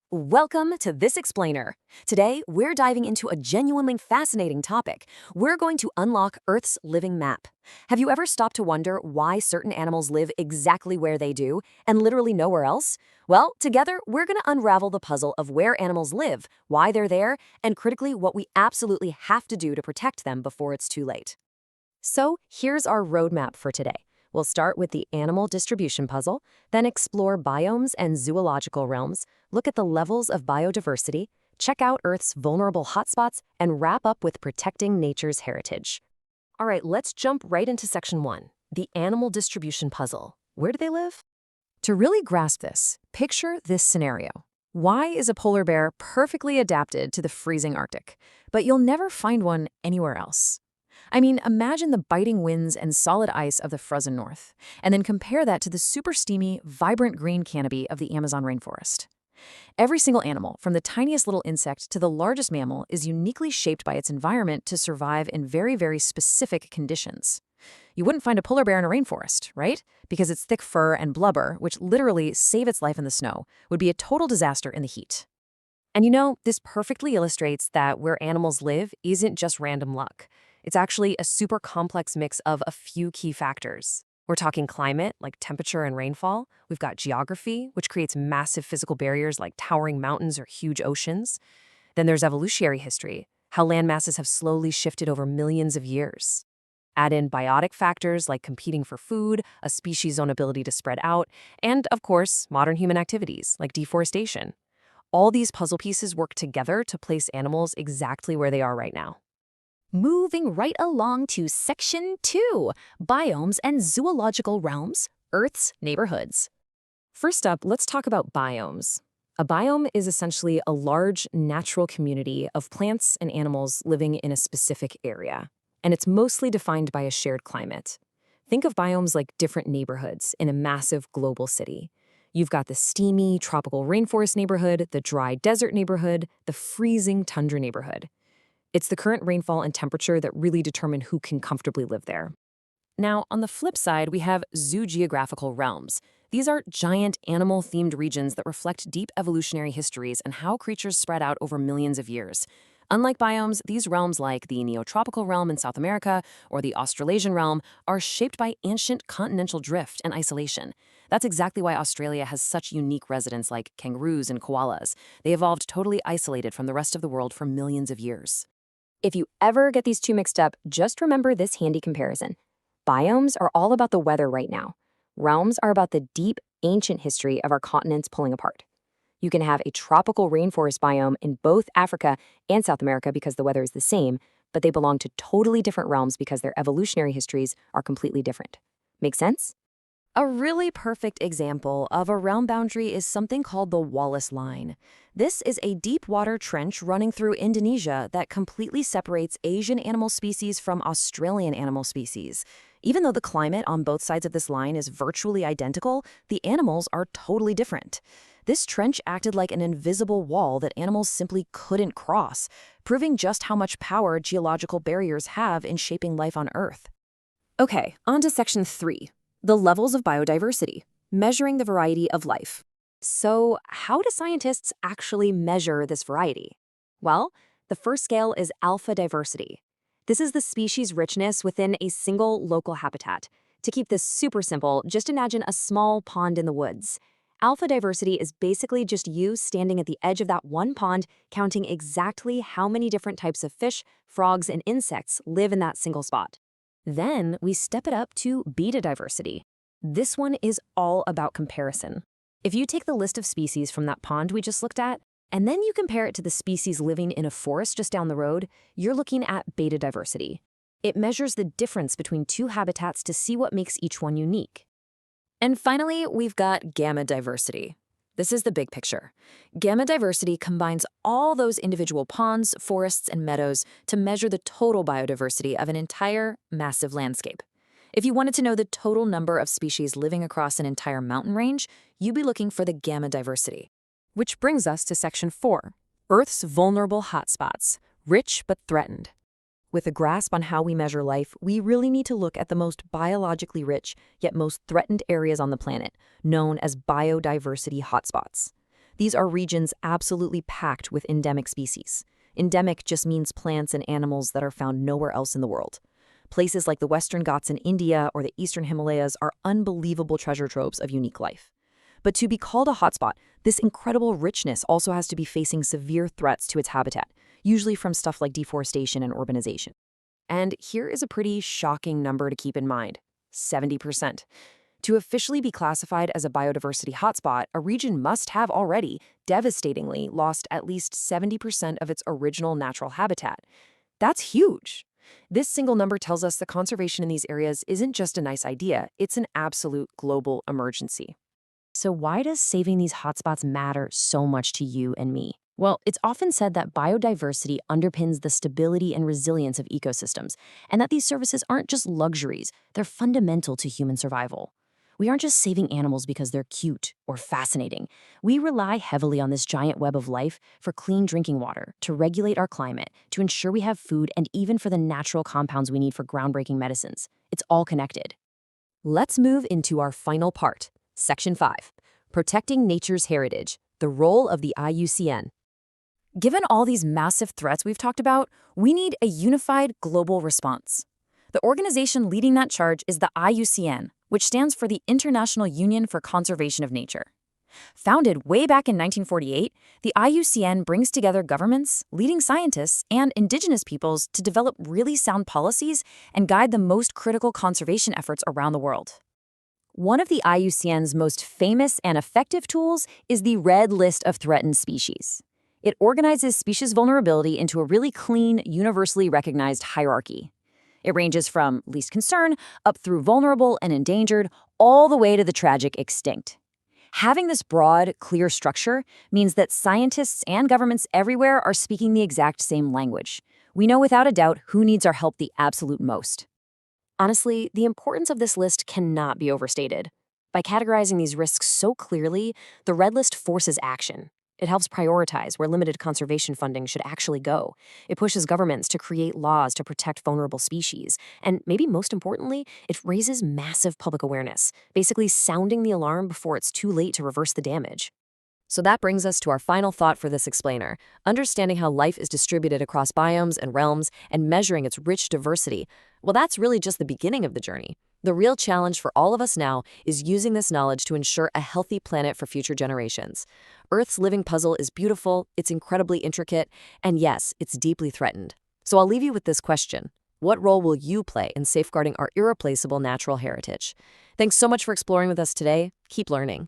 Welcome to This Explainer. Today, we're diving into a genuinely fascinating topic. We're going to unlock Earth's living map. Have you ever stopped to wonder why certain animals live exactly where they do and literally nowhere else? Well, together, we're going to unravel the puzzle of where animals live, why they're there, and critically, what we absolutely have to do to protect them before it's too late. So, here's our roadmap for today. We'll start with the animal distribution puzzle, then explore biomes and zoological realms, look at the levels of biodiversity, check out Earth's vulnerable hotspots, and wrap up with protecting nature's heritage. All right, let's jump right into section 1, the animal distribution puzzle. Where do they live? To really grasp this, picture this scenario. Why is a polar bear perfectly adapted to the freezing Arctic, but you'll never find one anywhere else? I mean, imagine the biting winds and solid ice of the frozen north, and then compare that to the super steamy, vibrant green canopy of the Amazon rainforest. Every single animal, from the tiniest little insect to the largest mammal, is uniquely shaped by its environment to survive in very, very specific conditions. You wouldn't find a polar bear in a rainforest, right? Because its thick fur and blubber, which literally save its life in the snow, would be a total disaster in the heat. And you know, this perfectly illustrates that where animals live isn't just random luck. It's actually a super complex mix of a few key factors. We're talking climate, like temperature and rainfall. We've got geography, which creates massive physical barriers like towering mountains or huge oceans. Then there's evolutionary history, how land masses have slowly shifted over millions of years. Add in biotic factors like competing for food, a species' own ability to spread out, and, of course, modern human activities like deforestation. All these puzzle pieces work together to place animals exactly where they are right now. Moving right along to Section 2, Biomes and Zoological Realms, Earth's Neighborhoods. First up, let's talk about biomes. A biome is essentially a large natural community of plants and animals living in a specific area, and it's mostly defined by a shared climate. Think of biomes like different neighborhoods in a massive global city. You've got the steamy tropical rainforest neighborhood, the dry desert neighborhood, the freezing tundra neighborhood. It's the current rainfall and temperature that really determine who can comfortably live there. Now, on the flip side, we have zoogeographical realms. These are giant animal-themed regions that reflect deep evolutionary histories and how creatures spread out over millions of years. Unlike biomes, these realms like the Neotropical realm in South America or the Australasian realm are shaped by ancient continental drift and isolation. That's exactly why Australia has such unique residents like kangaroos and koalas. They evolved totally isolated from the rest of the world for millions of years. If you ever get these two mixed up, just remember this handy comparison. Biomes are all about the weather right now. Realms are about the deep, ancient history of our continents pulling apart. You can have a tropical rainforest biome in both Africa and South America because the weather is the same, but they belong to totally different realms because their evolutionary histories are completely different. Make sense? A really perfect example of a realm boundary is something called the Wallace Line. This is a deep water trench running through Indonesia that completely separates Asian animal species from Australian animal species. Even though the climate on both sides of this line is virtually identical, the animals are totally different. This trench acted like an invisible wall that animals simply couldn't cross, proving just how much power geological barriers have in shaping life on Earth. Okay, on to Section 3. The levels of biodiversity, measuring the variety of life. So, how do scientists actually measure this variety? Well, the first scale is alpha diversity. This is the species richness within a single local habitat. To keep this super simple, just imagine a small pond in the woods. Alpha diversity is basically just you standing at the edge of that one pond, counting exactly how many different types of fish, frogs, and insects live in that single spot. Then we step it up to beta diversity. This one is all about comparison. If you take the list of species from that pond we just looked at, and then you compare it to the species living in a forest just down the road, you're looking at beta diversity. It measures the difference between two habitats to see what makes each one unique. And finally, we've got gamma diversity. This is the big picture. Gamma diversity combines all those individual ponds, forests, and meadows to measure the total biodiversity of an entire massive landscape. If you wanted to know the total number of species living across an entire mountain range, you'd be looking for the gamma diversity. Which brings us to Section 4, Earth's vulnerable hotspots, rich but threatened. With a grasp on how we measure life, we really need to look at the most biologically rich, yet most threatened areas on the planet, known as biodiversity hotspots. These are regions absolutely packed with endemic species. Endemic just means plants and animals that are found nowhere else in the world. Places like the Western Ghats in India or the Eastern Himalayas are unbelievable treasure troves of unique life. But to be called a hotspot, this incredible richness also has to be facing severe threats to its habitat, usually from stuff like deforestation and urbanization. And here is a pretty shocking number to keep in mind: 70%. To officially be classified as a biodiversity hotspot, a region must have already, devastatingly, lost at least 70% of its original natural habitat. That's huge. This single number tells us that conservation in these areas isn't just a nice idea, it's an absolute global emergency. So why does saving these hotspots matter so much to you and me? Well, it's often said that biodiversity underpins the stability and resilience of ecosystems, and that these services aren't just luxuries, they're fundamental to human survival. We aren't just saving animals because they're cute or fascinating. We rely heavily on this giant web of life for clean drinking water, to regulate our climate, to ensure we have food, and even for the natural compounds we need for groundbreaking medicines. It's all connected. Let's move into our final part, Section 5, Protecting Nature's Heritage, the Role of the IUCN. Given all these massive threats we've talked about, we need a unified global response. The organization leading that charge is the IUCN, which stands for the International Union for Conservation of Nature. Founded way back in 1948, the IUCN brings together governments, leading scientists, and indigenous peoples to develop really sound policies and guide the most critical conservation efforts around the world. One of the IUCN's most famous and effective tools is the Red List of Threatened Species. It organizes species vulnerability into a really clean, universally recognized hierarchy. It ranges from least concern up through vulnerable and endangered, all the way to the tragic extinct. Having this broad, clear structure means that scientists and governments everywhere are speaking the exact same language. We know without a doubt who needs our help the absolute most. Honestly, the importance of this list cannot be overstated. By categorizing these risks so clearly, the Red List forces action. It helps prioritize where limited conservation funding should actually go. It pushes governments to create laws to protect vulnerable species. And maybe most importantly, it raises massive public awareness, basically sounding the alarm before it's too late to reverse the damage. So that brings us to our final thought for this explainer: understanding how life is distributed across biomes and realms and measuring its rich diversity. Well, that's really just the beginning of the journey. The real challenge for all of us now is using this knowledge to ensure a healthy planet for future generations. Earth's living puzzle is beautiful, it's incredibly intricate, and yes, it's deeply threatened. So I'll leave you with this question: what role will you play in safeguarding our irreplaceable natural heritage? Thanks so much for exploring with us today. Keep learning.